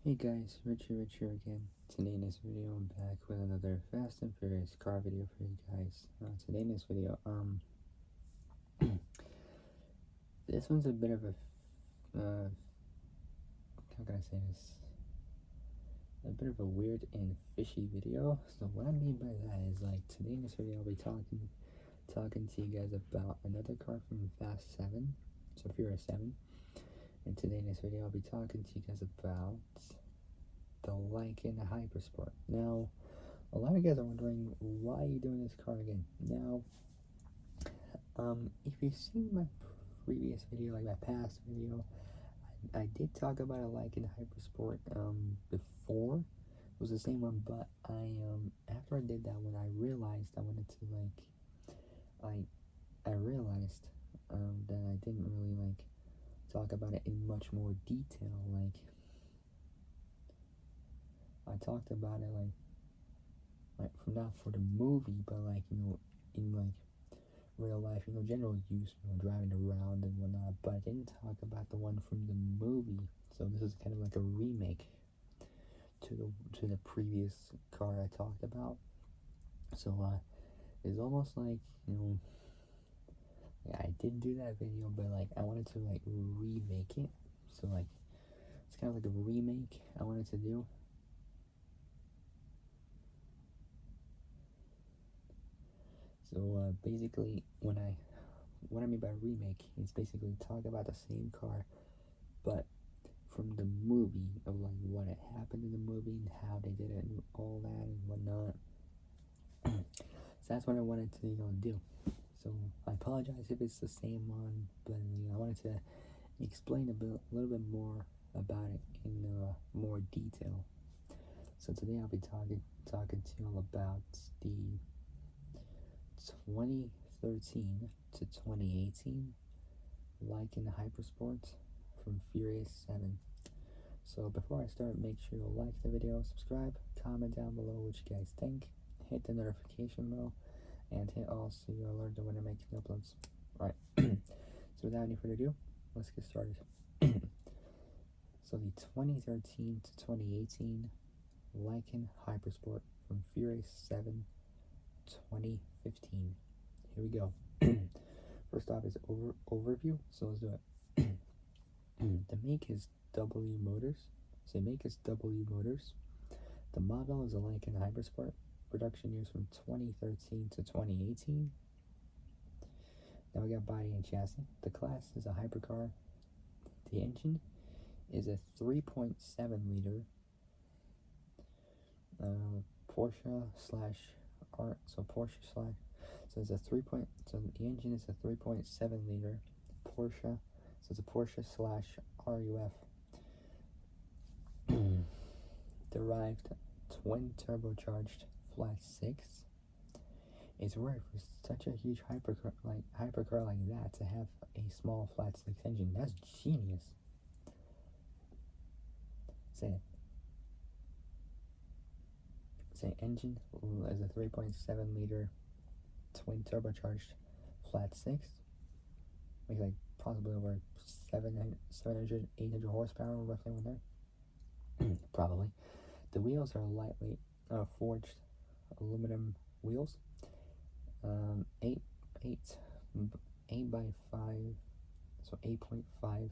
Hey guys, Rich here again. Today in this video I'm back with another Fast and Furious car video for you guys. Today in this video, this one's a bit of a, how can I say this? A bit of a weird and fishy video. So what I mean by that is, like, today in this video I'll be talking to you guys about another car from Fast 7, so Furious 7. And today in this video I'll be talking to you guys about the Lykan Hypersport. Now, a lot of you guys are wondering, why are you doing this car again? Now, if you've seen my previous video, like my past video, I did talk about a Lykan Hypersport before. It was the same one, but after I did that one, I realized I wanted to, I realized that I didn't really talk about it in much more detail. I talked about it not for the movie, but in real life, general use, driving around and whatnot. But I didn't talk about the one from the movie. So this is kind of like a remake to the previous car I talked about. So it's almost like, I did do that video, but I wanted to remake it. So it's kind of like a remake I wanted to do. So basically, what I mean by remake is basically talk about the same car, but from the movie, of what had happened in the movie and how they did it and all that and whatnot. So that's what I wanted to do. So I apologize if it's the same one, but I wanted to explain a little bit more about it in more detail. So today I'll be talking to you all about the 2013 to 2018 Lykan Hypersport from Furious 7. So before I start, make sure you like the video, subscribe, comment down below what you guys think, hit the notification bell, and hit all so you're alerted when I'm making uploads. Alright, so without any further ado, let's get started. So the 2013 to 2018 Lykan Hypersport from Furious 7 2015. Here we go. First off is overview, so let's do it. The make is W Motors. So make is W Motors. The model is a Lykan Hypersport. Production years from 2013 to 2018. Now we got body and chassis. The class is a hypercar. The engine is a 3.7 liter Porsche slash R. So it's a so the engine is a 3.7 liter Porsche. So it's a Porsche slash RUF derived twin turbocharged flat 6. It's rare for such a huge hypercar like that to have a small flat 6 engine. That's genius. Say engine is a 3.7 liter twin turbocharged flat 6. Makes possibly over 700, 800 horsepower roughly on there. Probably. The wheels are lightweight forged aluminum wheels. 8 by 5, so 8.5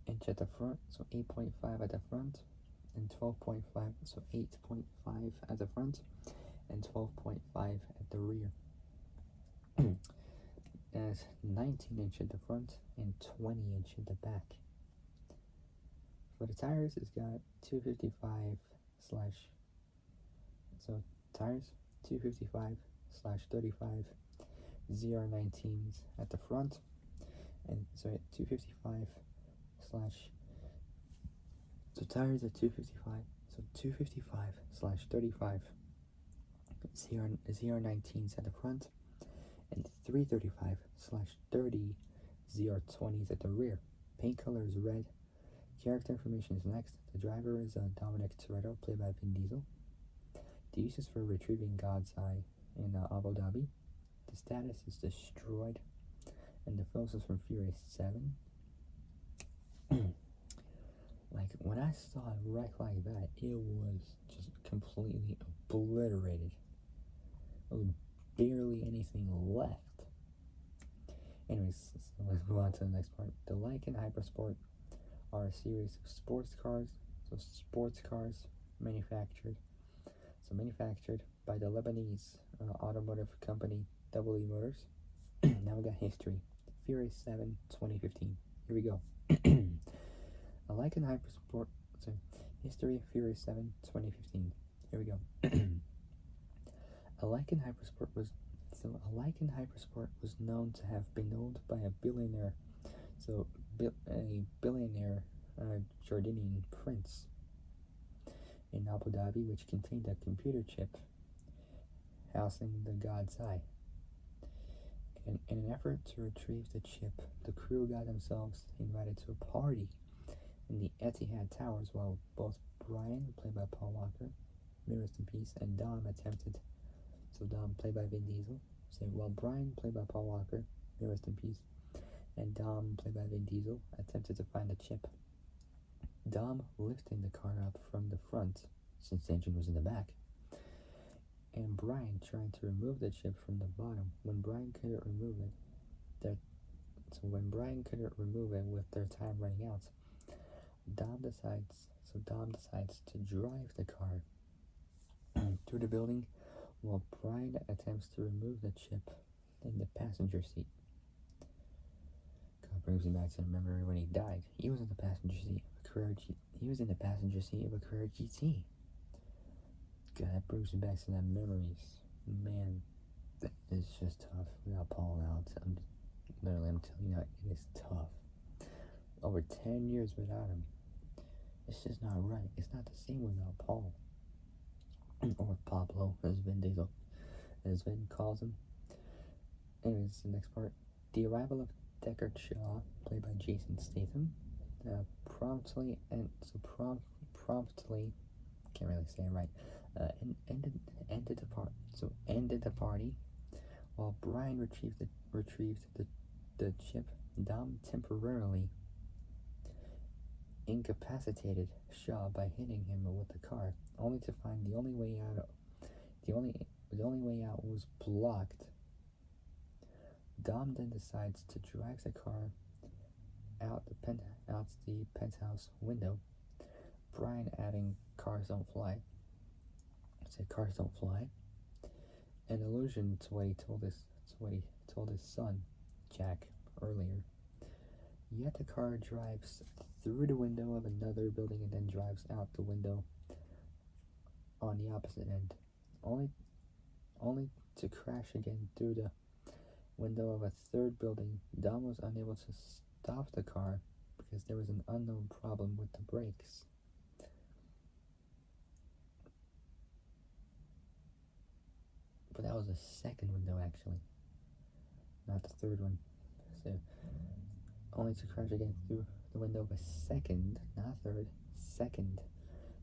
inch at the front, so 8.5 at the front, and 12.5, so 8.5 at the front, and 12.5 at the rear. As 19 inch at the front and 20 inch at the back. For the tires, it's got 255 tires 255/35 ZR19s at the front, and so 255 tires at 255, so 255/35 ZR19s at the front, and 335/30 ZR20s at the rear. Paint color is red. Character information is next. The driver is Dominic Toretto, played by Vin Diesel. The use is for retrieving God's Eye in Abu Dhabi. The status is destroyed. And the films is from Furious 7. Like, when I saw a wreck like that, it was just completely obliterated. There was barely anything left. Anyways, so let's move on to the next part. The Lykan Hypersport are a series of sports cars. So sports cars manufactured by the Lebanese automotive company W Motors. Now we got history. Fury 7 2015. Here we go. A Lykan Hypersport. Sorry. History Fury 7 2015. Here we go. A Lykan Hypersport was known to have been owned by a billionaire. Jordanian prince in Abu Dhabi, which contained a computer chip housing the God's Eye. In an effort to retrieve the chip, the crew got themselves invited to a party in the Etihad Towers while both Brian, played by Paul Walker, may rest in peace, and Dom, played by Vin Diesel. While Brian, played by Paul Walker, may rest in peace, and Dom, played by Vin Diesel, attempted to find the chip. Dom lifting the car up from the front, since the engine was in the back, and Brian trying to remove the chip from the bottom. When Brian couldn't remove it with their time running out, Dom decides to drive the car through the building while Brian attempts to remove the chip in the passenger seat. God, brings me back to the memory when he died. He was in the passenger seat of a Carrera GT. God, that brings me back to that memories. Man, it's just tough without Paul out. I'm telling you, it is tough. Over 10 years without him. It's just not right. It's not the same without Paul. Or Pablo, as Vin calls him. Anyways, the next part. The arrival of Deckard Shaw, played by Jason Statham, promptly, can't really say it right, ended the party. While Brian retrieved the chip, Dom temporarily incapacitated Shaw by hitting him with the car, only to find the only way out was blocked. Dom then decides to drag the car out the penthouse window. Brian adding cars don't fly, an allusion to what he told his son Jack earlier. Yet the car drives through the window of another building and then drives out the window on the opposite end, only to crash again through the window of a third building. Dom was unable to stop the car because there was an unknown problem with the brakes. But that was the second window, actually, not the third one. So, only to crash again through the window of a second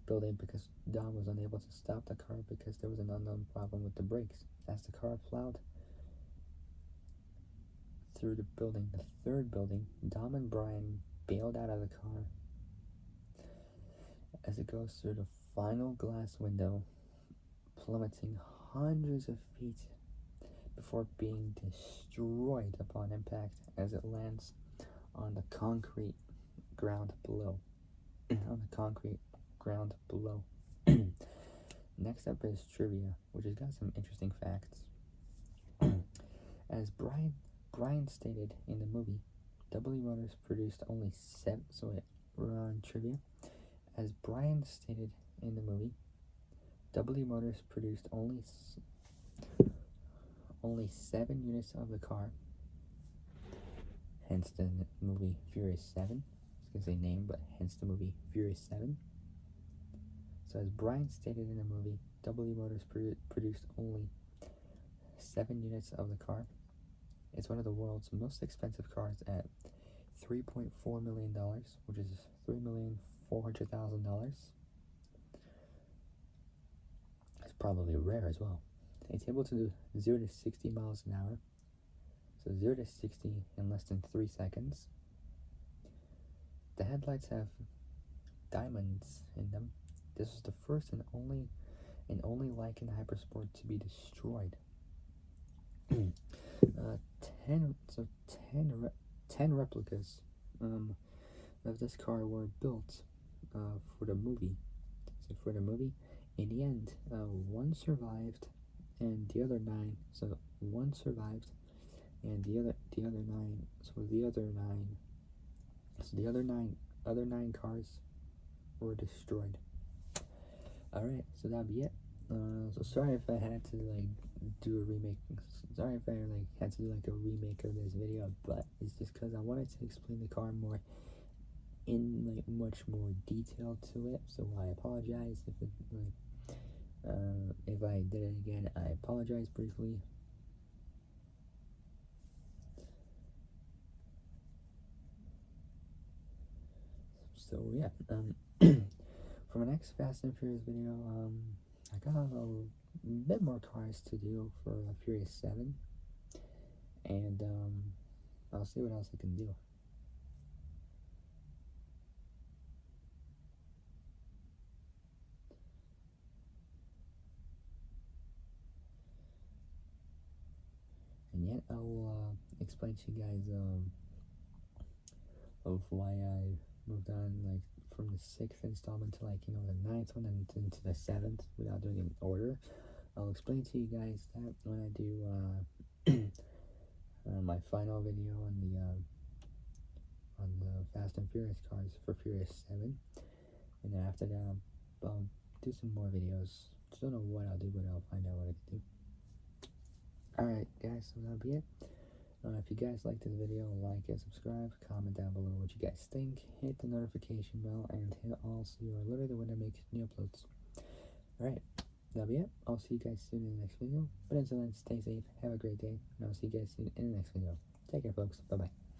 building because Dom was unable to stop the car because there was an unknown problem with the brakes. As the car plowed through the third building, Dom and Brian bailed out of the car as it goes through the final glass window, plummeting hundreds of feet before being destroyed upon impact as it lands on the concrete ground below. Next up is trivia, which has got some interesting facts. As Brian stated in the movie, W Motors produced only seven. We're on trivia. As Brian stated in the movie, W Motors produced only 7 units of the car. Hence the movie Fury 7. I was gonna say name, but hence the movie Fury 7. So as Brian stated in the movie, W Motors produced only 7 units of the car. It's one of the world's most expensive cars at $3.4 million, which is $3,400,000. It's probably rare as well. It's able to do 0 to 60 miles an hour. So 0 to 60 in less than 3 seconds. The headlights have diamonds in them. This was the first and only Lykan Hypersport to be destroyed. 10 so 10 replicas of this car were built for the movie. So for the movie, in the end, one survived, and the other 9. So one survived, and the other 9. So the other 9 cars were destroyed. All right, so that'll be it. So sorry if I had to like do a remake. Sorry if I like had to do like a remake of this video, but it's just because I wanted to explain the car more in like much more detail to it. So I apologize if it like if I did it again. I apologize briefly. So yeah, for my next Fast and Furious video, I got a bit more cars to do for Furious 7, and I'll see what else I can do. And yet I'll explain to you guys of why I moved on like from the 6th installment to like the 9th one and into the 7th without doing it in order. I'll explain to you guys that when I do my final video on the Fast and Furious cars for Furious 7, and then after that I'll do some more videos. Just don't know what I'll do, but I'll find out what I can do. Alright guys, so that'll be it. If you guys liked this video, like and subscribe, comment down below what you guys think, hit the notification bell, and hit all so you are alerted when I make new uploads. Alright, that'll be it. I'll see you guys soon in the next video. But until then, stay safe, have a great day, and I'll see you guys soon in the next video. Take care, folks. Bye-bye.